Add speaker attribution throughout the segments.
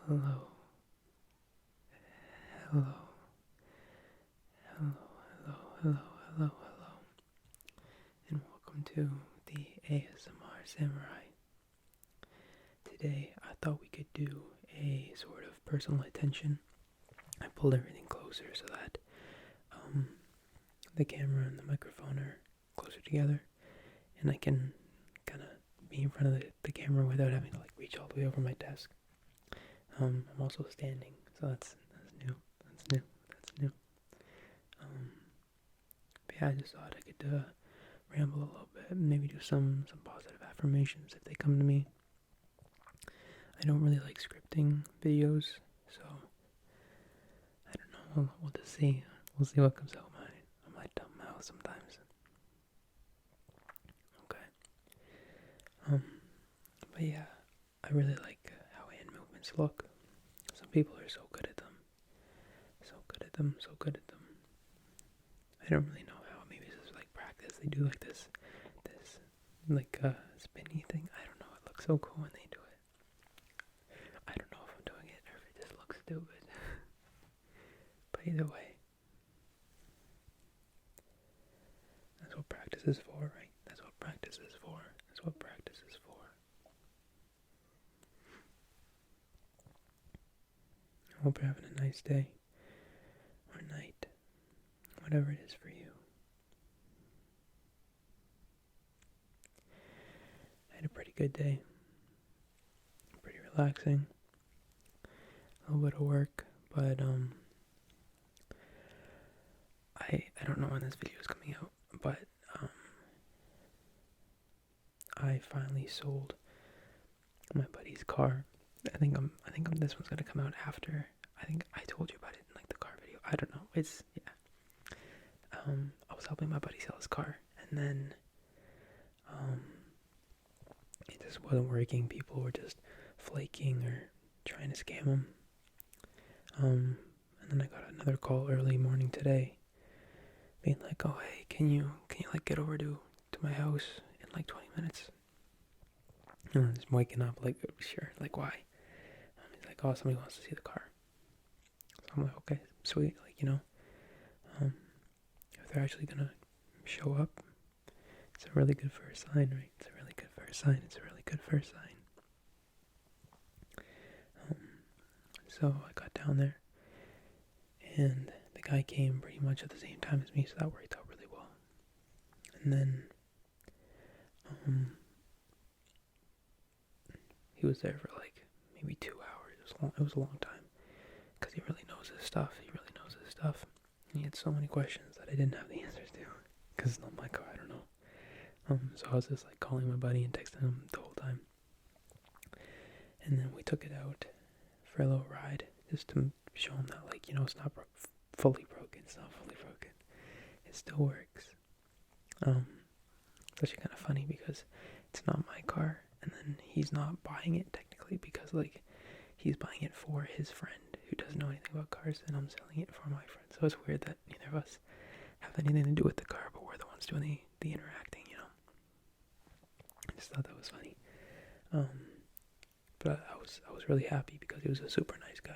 Speaker 1: Hello, hello, hello, hello, hello, hello, hello, and welcome to the ASMR Samurai. Today, I thought we could do a sort of personal attention. I pulled everything closer so that the camera and the microphone are closer together, and I can kind of be in front of the camera without having to reach all the way over my desk. I'm also standing, so that's new. That's new. That's new. But yeah, I just thought I could ramble a little bit, and maybe do some positive affirmations if they come to me. I don't really like scripting videos, so I don't know. We'll just see. We'll see what comes out of my dumb mouth sometimes. Okay. But yeah, I really like how hand movements look. Some people are so good at them. So good at them. So good at them. I don't really know how. Maybe this is practice. They do this spinny thing. I don't know. It looks so cool when they do it. I don't know if I'm doing it or if it just looks stupid. But either way, that's what practice is for, right? That's what practice is for. That's what practice is for. I hope you're having a nice day or night, whatever it is for you. I had a pretty good day. Pretty relaxing. A little bit of work, but I don't know when this video is coming out, but I finally sold my buddy's car. I think this one's gonna come out after. I think I told you about it in the car video. I don't know. It's yeah. I was helping my buddy sell his car, and then it just wasn't working. People were just flaking or trying to scam him. And then I got another call early morning today, being like, "Oh hey, can you get over to my house in 20 minutes?" And I'm just waking up sure, why? He's like, "Oh, somebody wants to see the car." So I'm like, "Okay, sweet." If they're actually gonna show up, it's a really good first sign, right? It's a really good first sign. It's a really good first sign. So I got down there, and the guy came pretty much at the same time as me, so that worked out really well. And then he was there for maybe 2 hours. It was a long time, because he really knows his stuff. And he had so many questions that I didn't have the answers to, because it's not my car. I don't know. So I was just calling my buddy and texting him the whole time. And then we took it out for a little ride, just to show him that it's not fully broken. It's not fully broken. It still works. It's actually kind of funny because it's not my car, and then he's not buying it technically because he's buying it for his friend who doesn't know anything about cars, and I'm selling it for my friend. So it's weird that neither of us have anything to do with the car, but we're the ones doing the interacting, I just thought that was funny. But I was really happy because he was a super nice guy.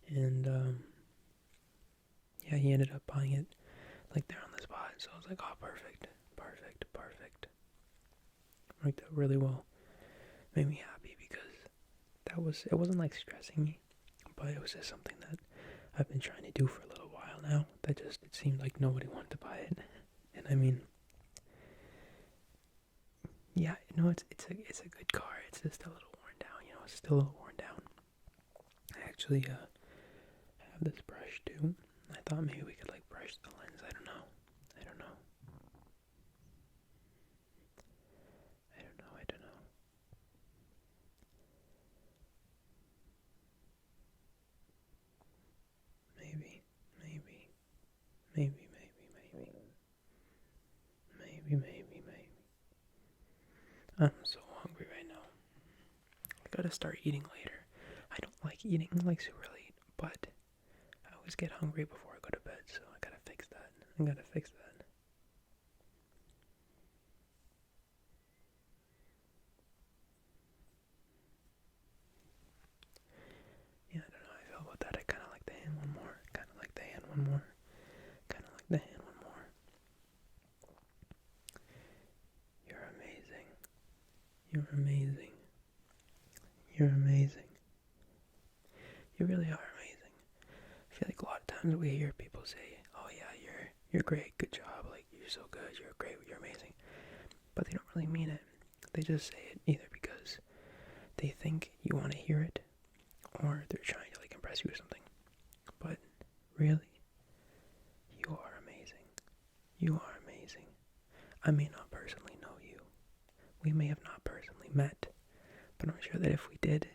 Speaker 1: And yeah, he ended up buying it there on the spot. So I was like, "Oh, perfect. Worked out really well." Made me happy because it wasn't stressing me, but it was just something that I've been trying to do for a little while now. It seemed like nobody wanted to buy it. And I mean, yeah, it's a good car. It's just a little worn down, it's still a little worn down. I actually have this brush too. I thought maybe we could brush the lens. I don't know. Maybe. I'm so hungry right now. I gotta start eating later. I don't like eating super late, but I always get hungry before I go to bed, so I gotta fix that. one more. Kind of like the hand one more. You're amazing. You're amazing. You're amazing. You really are amazing. I feel like a lot of times we hear people say, "Oh yeah, you're great, good job, like you're so good, you're great, you're amazing," but they don't really mean it. They just say it either because they think you want to hear it, or they're trying to like impress you or something. But really, you are amazing. You are amazing. I may not personally know you. We may have not personally met, but I'm sure that if we did,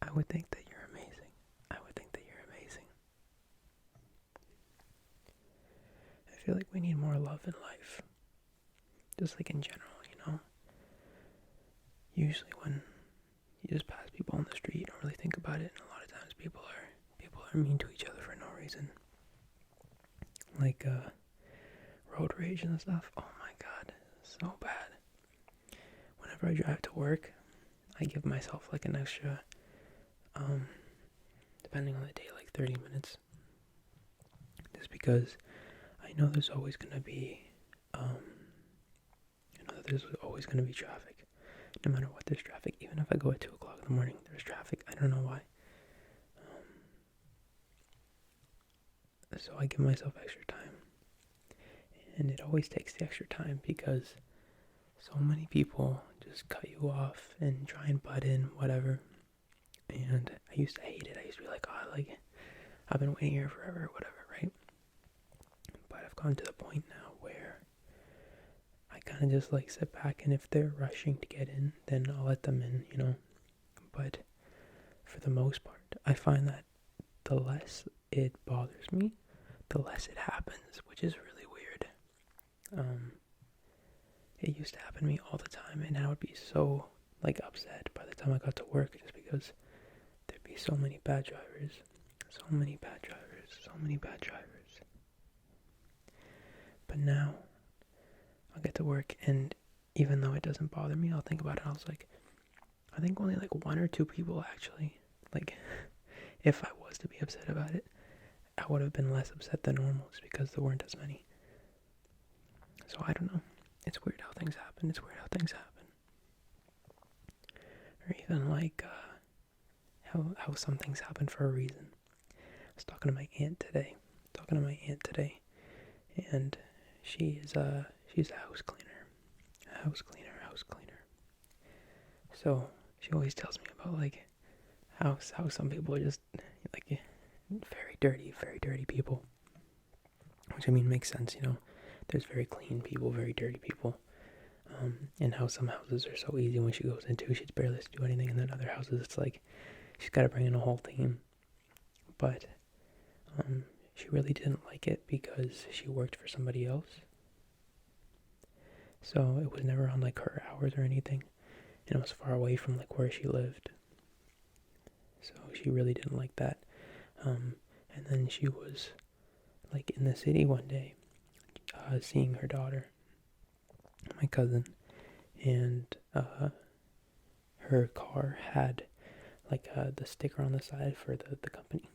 Speaker 1: I would think that you're amazing. I would think that you're amazing. I feel like we need more love in life. Just like in general, you know? Usually when you just pass people on the street, you don't really think about it, and a lot of times people are mean to each other for no reason. Like road rage and stuff. Oh my god, so bad. Whenever I drive to work, I give myself like an extra, depending on the day, like 30 minutes. Just because I know there's always gonna be, traffic. No matter what, there's traffic. Even if I go at 2 o'clock in the morning, there's traffic. I don't know why. So I give myself extra time. And it always takes the extra time because so many people just cut you off and try and butt in, whatever. And I used to hate it. I used to be like, oh, like, I've been waiting here forever, whatever, right? But I've gotten to the point now where I kind of just like sit back, and if they're rushing to get in, then I'll let them in, you know? But for the most part, I find that the less it bothers me, the less it happens, which is really weird. It used to happen to me all the time, and I would be so like upset by the time I got to work, just because there'd be so many bad drivers, so many bad drivers, so many bad drivers. But now I'll get to work, and even though it doesn't bother me, I'll think about it. I was like, I think only like 1 or 2 people actually, like, if I was to be upset about it, I would have been less upset than normal, just because there weren't as many. So I don't know. It's weird how things happen. Or even like how some things happen for a reason. I was talking to my aunt today. And she's a house cleaner. So she always tells me about like how some people are just like very dirty people. Which I mean makes sense, you know. There's very clean people, very dirty people. And how some houses are so easy when she goes into, she's barely to do anything, and then other houses it's like she's got to bring in a whole team. But she really didn't like it because she worked for somebody else. So it was never on like her hours or anything, and it was far away from like where she lived. So she really didn't like that. And then she was like in the city one day, seeing her daughter, my cousin, and her car had like the sticker on the side for the company.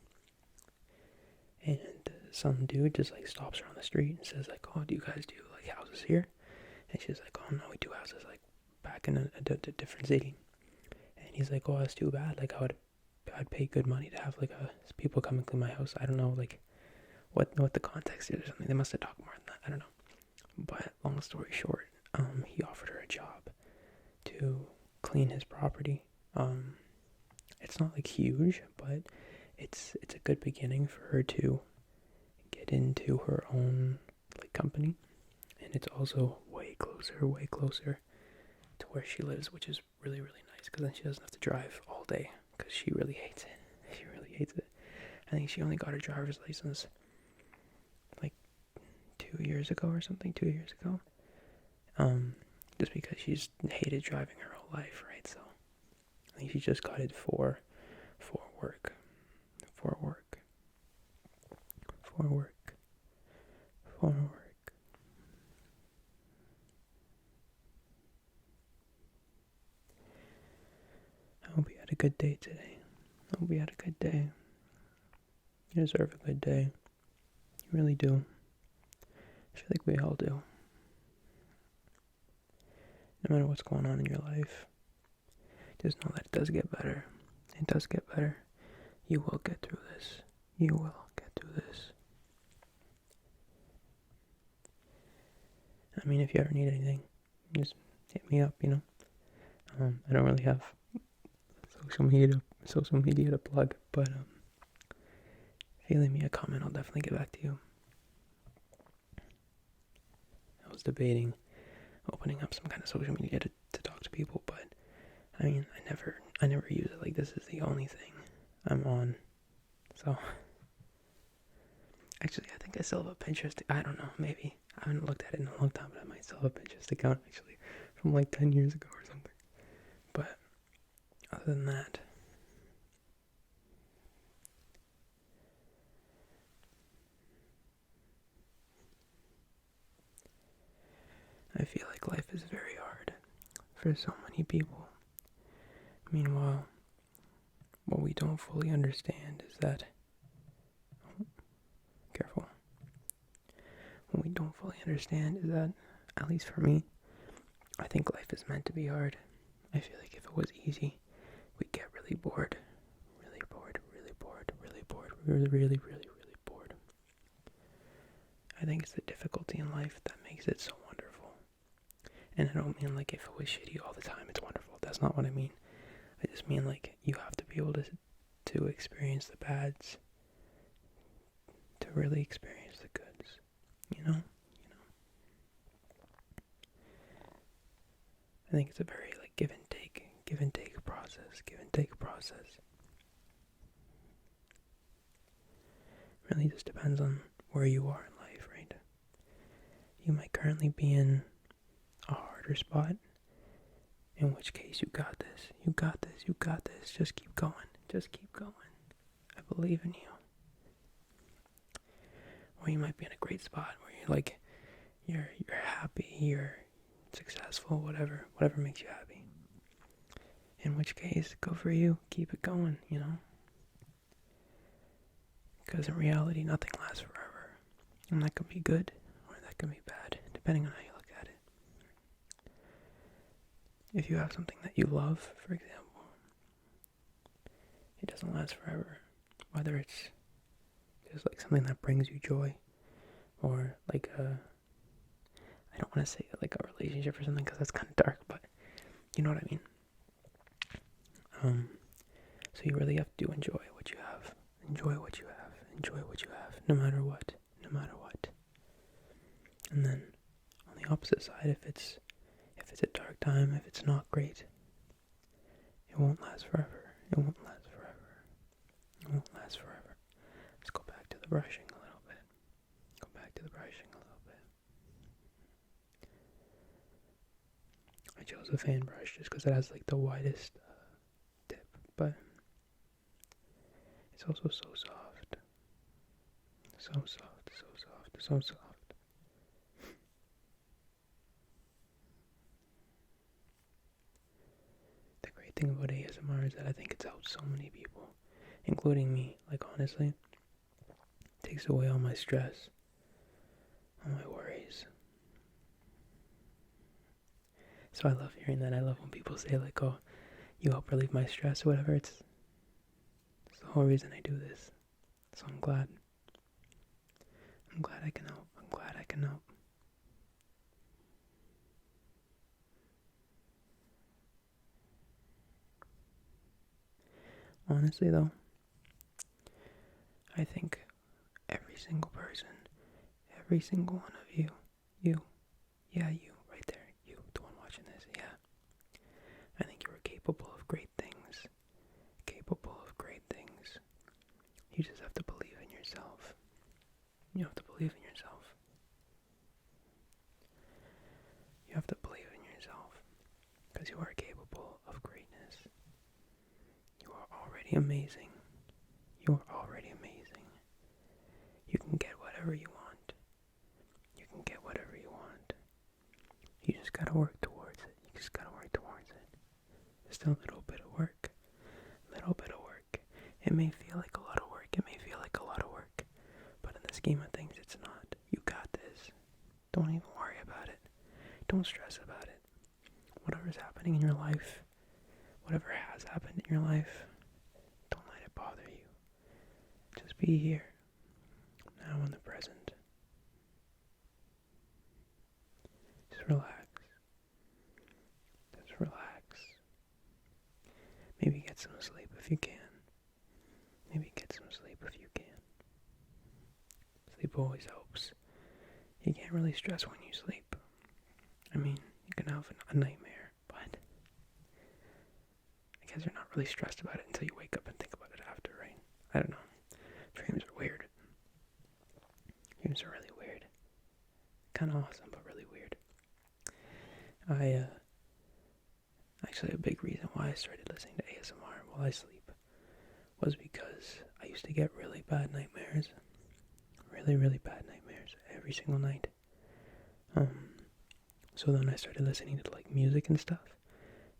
Speaker 1: And some dude just like stops her on the street and says like, oh, do you guys do like houses here? And she's like, oh no, we do houses like back in a different city. And he's like, oh, that's too bad. Like I'd pay good money to have like people come and clean my house. I don't know like what the context is or something. They must have talked more than that. I don't know. But long story short, he offered her a job to clean his property. It's not like huge, but it's a good beginning for her to get into her own like company, and it's also way closer to where she lives, which is really nice, because then she doesn't have to drive all day, because she really hates it. I think she only got her driver's license like 2 years ago or something, just because she's hated driving her whole life, right? So I think she just got it for work. I hope you had a good day today. You deserve a good day. You really do. I feel like we all do. No matter what's going on in your life, just know that it does get better. It does get better. You will get through this. You will get through this. I mean, if you ever need anything, just hit me up, I don't really have social media to plug, but if you leave me a comment, I'll definitely get back to you. I was debating opening up some kind of social media to talk to people, but I mean, I never use it. Like, this is the only thing I'm on. So, actually, I think I still have a Pinterest. I don't know, maybe. I haven't looked at it in a long time, but I might still have a Pinterest account, actually, from like 10 years ago or something. But, other than that, I feel like life is very hard for so many people. Meanwhile, what we don't fully understand is that, careful, what we don't fully understand is that, at least for me, I think life is meant to be hard. I feel like if it was easy, we'd get really bored. Really bored, really bored, really bored, really bored. I think it's the difficulty in life that makes it so wonderful. And I don't mean like if it was shitty all the time, it's wonderful. That's not what I mean. I just mean like you have to be able to experience the bads to really experience the goods. You know? I think it's a very like give and take process. Really just depends on where you are in life, right? You might currently be in a harder spot, in which case you got this. Just keep going. I believe in you. Or you might be in a great spot where you're like, you're happy, you're successful, whatever makes you happy. In which case, go for you, keep it going, Because in reality, nothing lasts forever. And that can be good, or that can be bad, depending on how you look at it. If you have something that you love, for example, it doesn't last forever. Whether it's just like something that brings you joy, or like I don't want to say like a relationship or something, because that's kind of dark, but you know what I mean. So you really have to enjoy what you have. Enjoy what you have, no matter what. And then on the opposite side, if it's a dark time, if it's not great, it won't last forever. Let's go back to the brushing a little bit. I chose a fan brush just because it has like the widest tip, but it's also so soft. So soft. The great thing about ASMR is that I think it's helped so many people, including me. Like, honestly, it takes away all my stress, all my worries. So I love hearing that. I love when people say like, oh, you help relieve my stress or whatever. It's the whole reason I do this. So I'm glad I can help. Honestly though, I think every single person, every single one of you, you right there, you, the one watching this, I think you are capable of great things. You just have to believe in yourself. You have to believe in yourself. Because you are capable of greatness. You are already amazing. You can get whatever you want. You just gotta work towards it. Just a little bit of work. It may feel like a lot of work. But in the scheme of things, whatever's happening in your life, whatever has happened in your life, don't let it bother you. Just be here, now in the present. Just relax. Just relax. Maybe get some sleep if you can. Maybe get some sleep if you can. Sleep always helps. You can't really stress when you sleep. I mean, you can have a nightmare, but I guess you're not really stressed about it until you wake up and think about it after, right? I don't know. Dreams are weird. Dreams are really weird. Kind of awesome, but really weird. Actually, a big reason why I started listening to ASMR while I sleep was because I used to get really bad nightmares. Really, really bad nightmares every single night. So then I started listening to like music and stuff.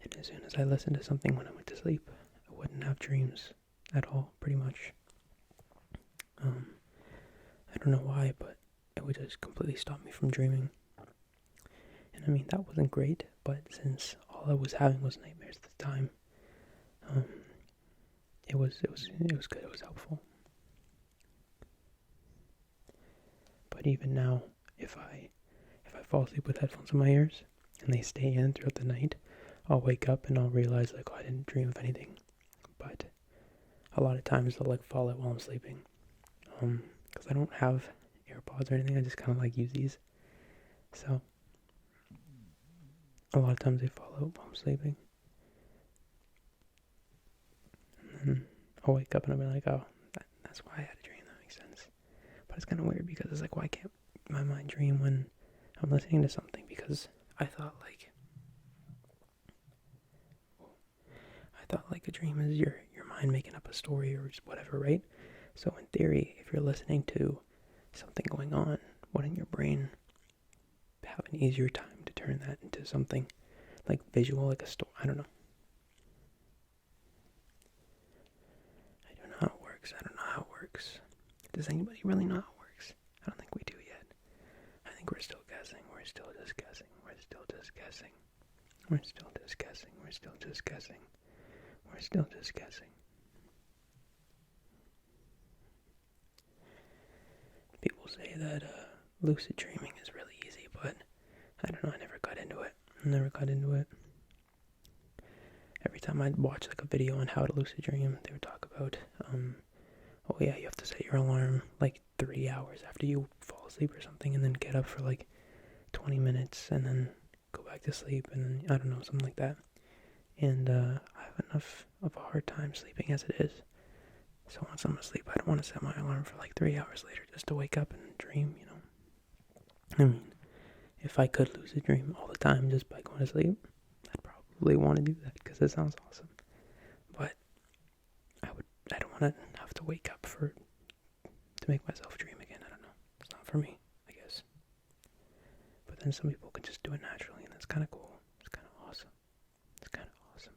Speaker 1: And as soon as I listened to something when I went to sleep, I wouldn't have dreams at all, pretty much. I don't know why, but it would just completely stop me from dreaming. And I mean, that wasn't great, but since all I was having was nightmares at the time, it was good, it was helpful. But even now, if I fall asleep with headphones in my ears and they stay in throughout the night, I'll wake up and I'll realize like, oh, I didn't dream of anything. But a lot of times they'll like fall out while I'm sleeping. Because I don't have AirPods or anything, I just kind of like use these. So a lot of times they fall out while I'm sleeping. And then I'll wake up and I'll be like, oh, that's why I had a dream, that makes sense. But it's kind of weird because it's like, why can't my mind dream when I'm listening to something? Because I thought like a dream is your mind making up a story or just whatever, right? So in theory, if you're listening to something going on, wouldn't your brain have an easier time to turn that into something like visual, like a story? I don't know. I don't know how it works. Does anybody really know how it works? I don't think we do yet. I think we're still guessing. We're still just guessing. We're still just guessing. We're still just guessing. We're still just guessing. We're still just guessing. People say that lucid dreaming is really easy, but I don't know, I never got into it. Every time I'd watch like a video on how to lucid dream, they would talk about, oh yeah, you have to set your alarm like 3 hours after you fall asleep or something, and then get up for like 20 minutes, and then go back to sleep, and then, I don't know, something like that. And I have enough of a hard time sleeping as it is. So once I'm asleep, I don't want to set my alarm for like 3 hours later just to wake up and dream, you know. I mean, if I could lucid dream all the time just by going to sleep, I'd probably want to do that because it sounds awesome. But I don't want to have to wake up to make myself dream again. I don't know. It's not for me, I guess. But then some people can just do it naturally, and that's kind of cool. It's kind of awesome. It's kind of awesome.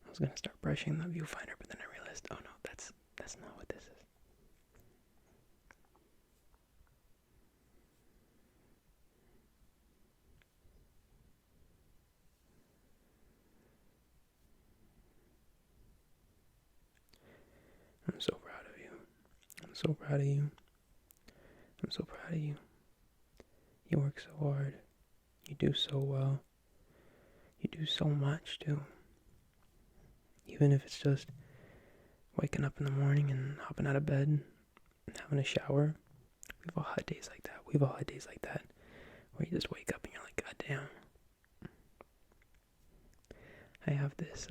Speaker 1: I was gonna start brushing the viewfinder, but then I realized, oh no, that's not what this is. I'm so proud of you. I'm so proud of you. I'm so proud of you. You work so hard. You do so well. You do so much too. Even if it's just waking up in the morning and hopping out of bed and having a shower. We've all had days like that. Where you just wake up and you're like, God damn. I have this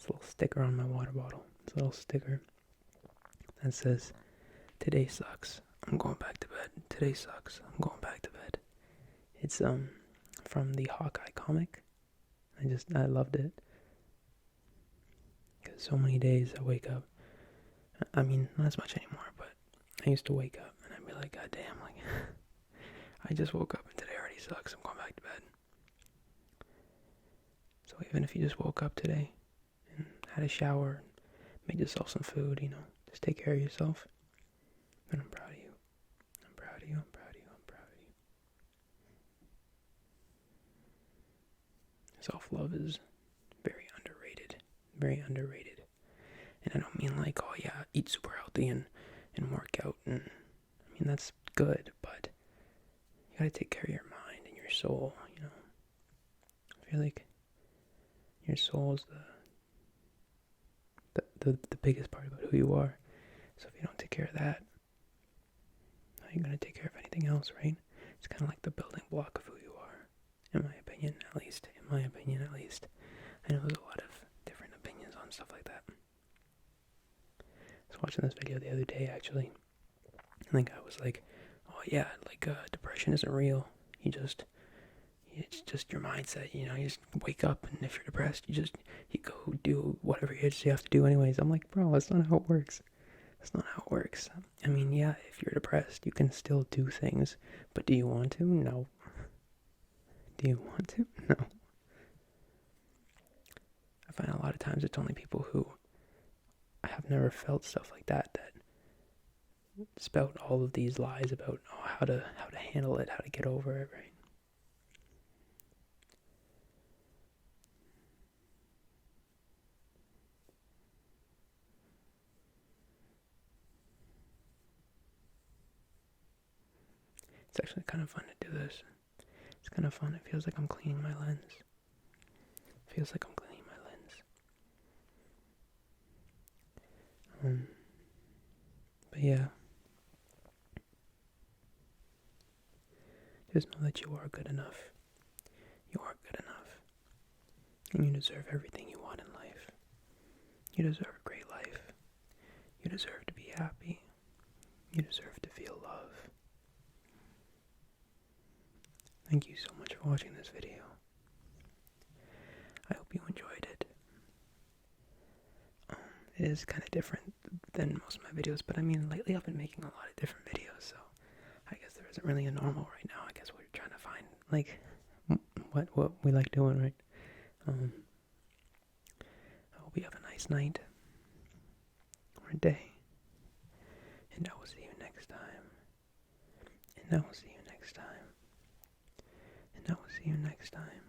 Speaker 1: little sticker on my water bottle. This little sticker that says, today sucks, I'm going back to bed. Today sucks, I'm going back to bed. It's from the Hawkeye comic. I loved it. Because so many days I wake up. I mean, not as much anymore, but I used to wake up and I'd be like, God damn, like, I just woke up and today already sucks, I'm going back to bed. So even if you just woke up today and had a shower, made yourself some food, you know, just take care of yourself, then I'm proud of you. I'm proud of you. Self-love is very underrated. Very underrated. And I don't mean like, oh yeah, eat super healthy and work out. And I mean, that's good, but you gotta take care of your mind and your soul, you know. I feel like your soul is the biggest part about who you are. So if you don't take care of that, how are you gonna take care of anything else, right? It's kind of like the building block of who you are, in my opinion, at least. In my opinion, at least. I know there's a lot of different opinions on stuff like that. I was watching this video the other day, actually. I think I was like, oh yeah, like depression isn't real. It's just your mindset, you know. You just wake up, and if you're depressed, you go do whatever it is you have to do anyways. I'm like, bro, that's not how it works. That's not how it works. I mean, yeah, if you're depressed, you can still do things, but do you want to? No. Do you want to? No. I find a lot of times it's only people who have never felt stuff like that spout all of these lies about how to handle it, how to get over it, right? It's actually kind of fun to do this. It's kind of fun. It feels like I'm cleaning my lens. It feels like I'm cleaning my lens. But yeah. Just know that you are good enough. You are good enough. And you deserve everything you want in life. You deserve a great life. You deserve to be happy. You deserve to feel love. Thank you so much for watching this video. I hope you enjoyed it. It is kind of different than most of my videos, but I mean, lately I've been making a lot of different videos, so I guess there isn't really a normal right now. I guess we're trying to find, like, what we like doing, right? I hope you have a nice night or day, and I will see you next time, and I will see you next time, and I will see you next time.